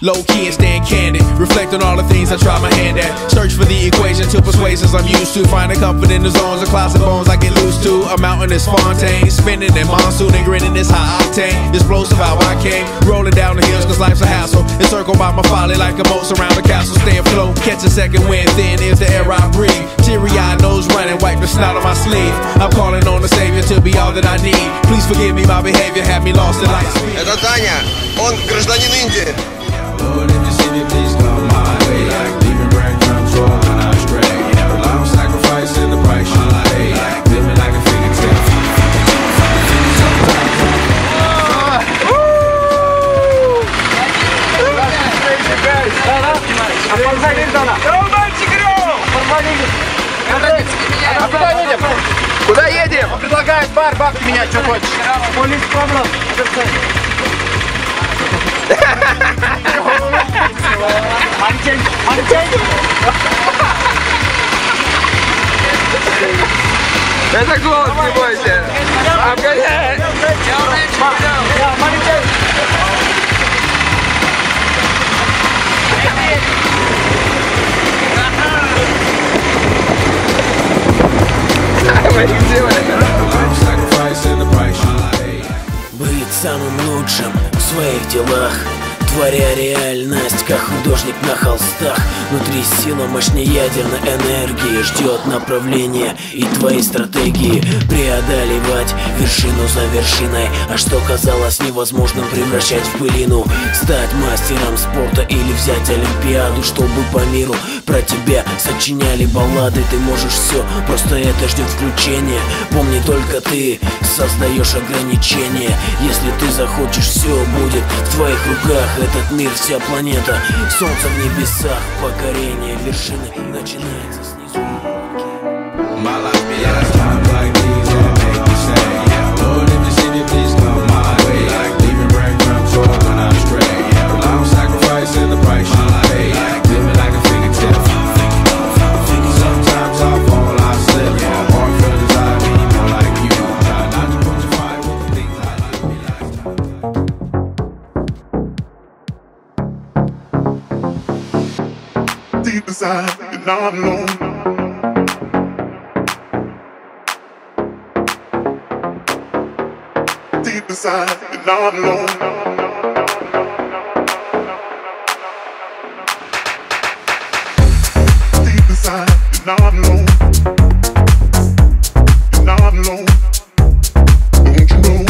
low key and stand candid. Reflect on all the things I try my hand at. Search for the equation to persuasions I'm used to. Finding comfort in the zones of clouds and bones I get loose to. A mountain is Fontaine, spinning in monsoon and grinning is high octane. Explosive how I came, rolling down the hills cause life's a hassle. Encircled by my folly like a moat around the castle. Stay afloat, catch a second wind, thin is the air I breathe. Teary-eyed nose running, wipe the snot on my sleeve. I'm calling on the Savior to be all that I need. Please forgive me, my behavior had me lost in light speed. Это Таня, он гражданин Индии. Lord, if you see me, please come my way. Like leaving breadcrumbs rolling out stray. I'm sacrificing the price you pay. Living like a fairy tale. А куда едем? Куда едем? Он предлагает бар, бабки менять, что хочешь. Полис Павлов. Мантень, мантень. Это голод, не бойся. Обгоняй. Быть самым лучшим в своих делах, творя реальность, как художник на холстах. Внутри сила мощнее ядерной энергии, ждет направления и твои стратегии. Преодолевать вершину за вершиной, а что казалось невозможным превращать в пылину. Стать мастером спорта или взять олимпиаду, чтобы по миру про тебя сочиняли баллады. Ты можешь все, просто это ждет включения. Помни, только ты создаешь ограничения. Если ты захочешь, все будет в твоих руках. Этот мир, вся планета, солнце в небесах. Покорение вершины начинается снизу. Deep inside, you're not alone. Deep inside, you're not alone. Deep inside, you're not alone. You're not alone. Don't you know?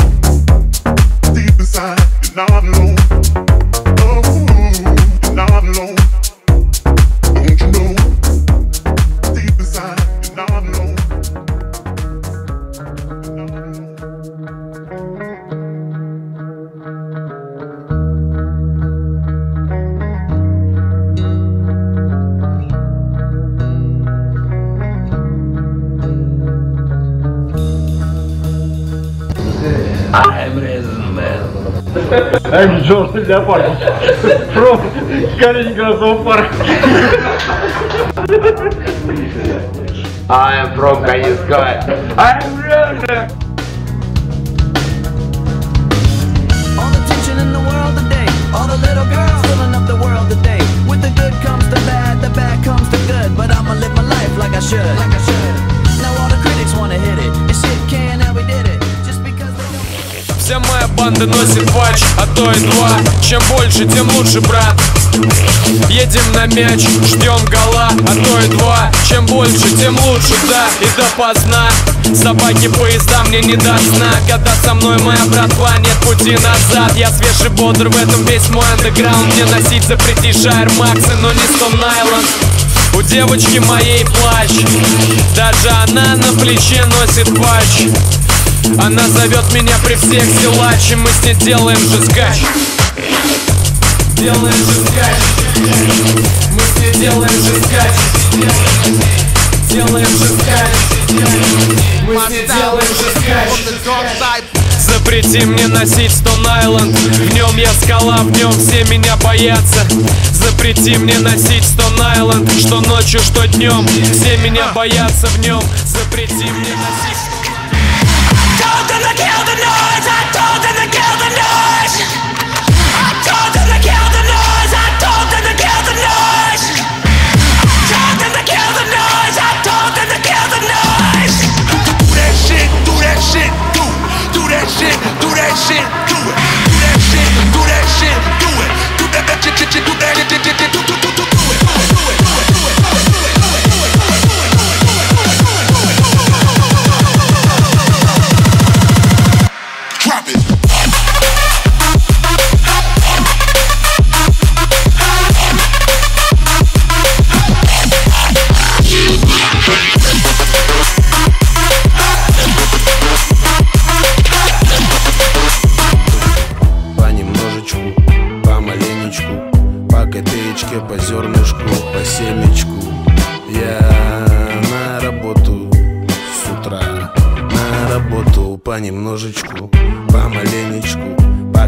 Deep inside, you're not alone. Oh, you're not alone. I'm Джордж Леопард from Калининград зоопарк. I am from Каневская. I am Russia. All the tension in the world today, all the little girls filling up the world today. With the good comes the bad comes the good. But I'ma live my life like I should. Now all the critics wanna hit it, and shit can't how we did it. Just because they don't. Вся моя банда носит патч, а то и два. Чем больше, тем лучше, брат. Едем на мяч, ждем гола, а то и два. Чем больше, тем лучше, да, и допоздна. Собаки поезда мне не до сна. Когда со мной моя братва, нет пути назад. Я свеж и бодр, в этом весь мой андеграунд. Мне носить запретишь Air Max, но не Stone Island. У девочки моей плащ, даже она на плече носит патч. Она зовет меня при всех силач, и мы с ней делаем же скач. Делаем же скач. Мы с ней делаем же скач. Делаем же скач. Мы с ней делаем же скач. Запрети мне носить Stone Island. В нем я скала, в нем все меня боятся. Запрети мне носить Stone Island. Что ночью, что днем, все меня боятся в нем. Запрети мне носить. I told them to kill the noise. I told them to kill the noise. I told them to kill the noise.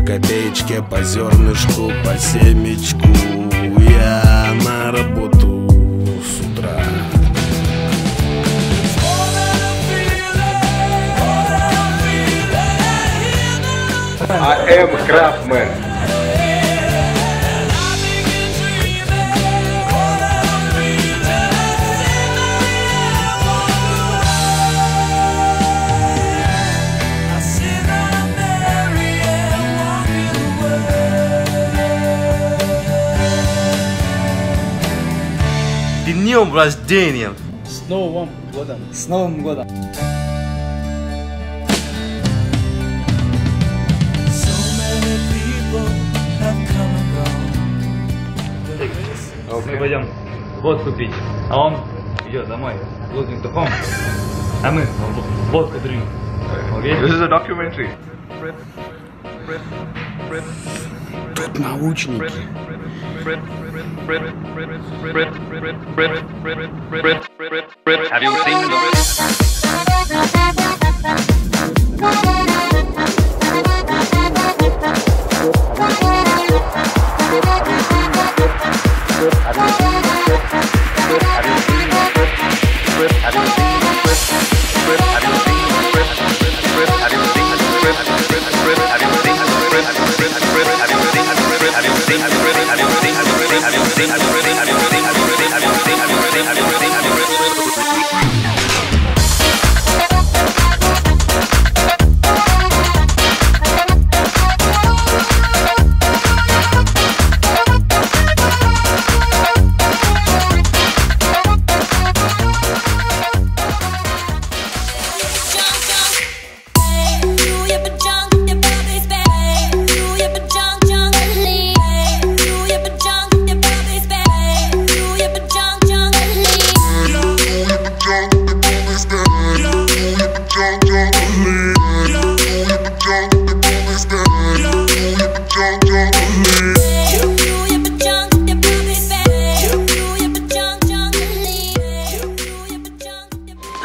копеечке, по зернышку, по семечку. Я на работу с утра. I am Craftman. Днем рождения! С Новым годом! С Новым годом! Мы пойдем водку пить, а он идет домой, losing the phone. А мы водка drink. Okay? This is a documentary. Тут научники. Have you seen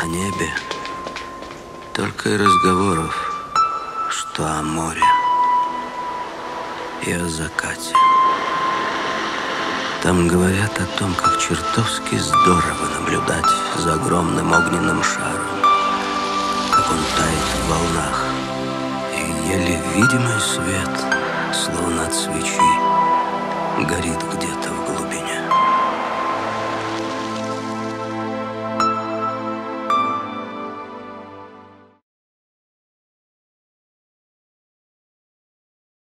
О небе только и разговоров, что о море и о закате. Там говорят о том, как чертовски здорово наблюдать за огромным огненным шаром, как он тает в волнах, и еле видимый свет, словно от свечи, горит где-то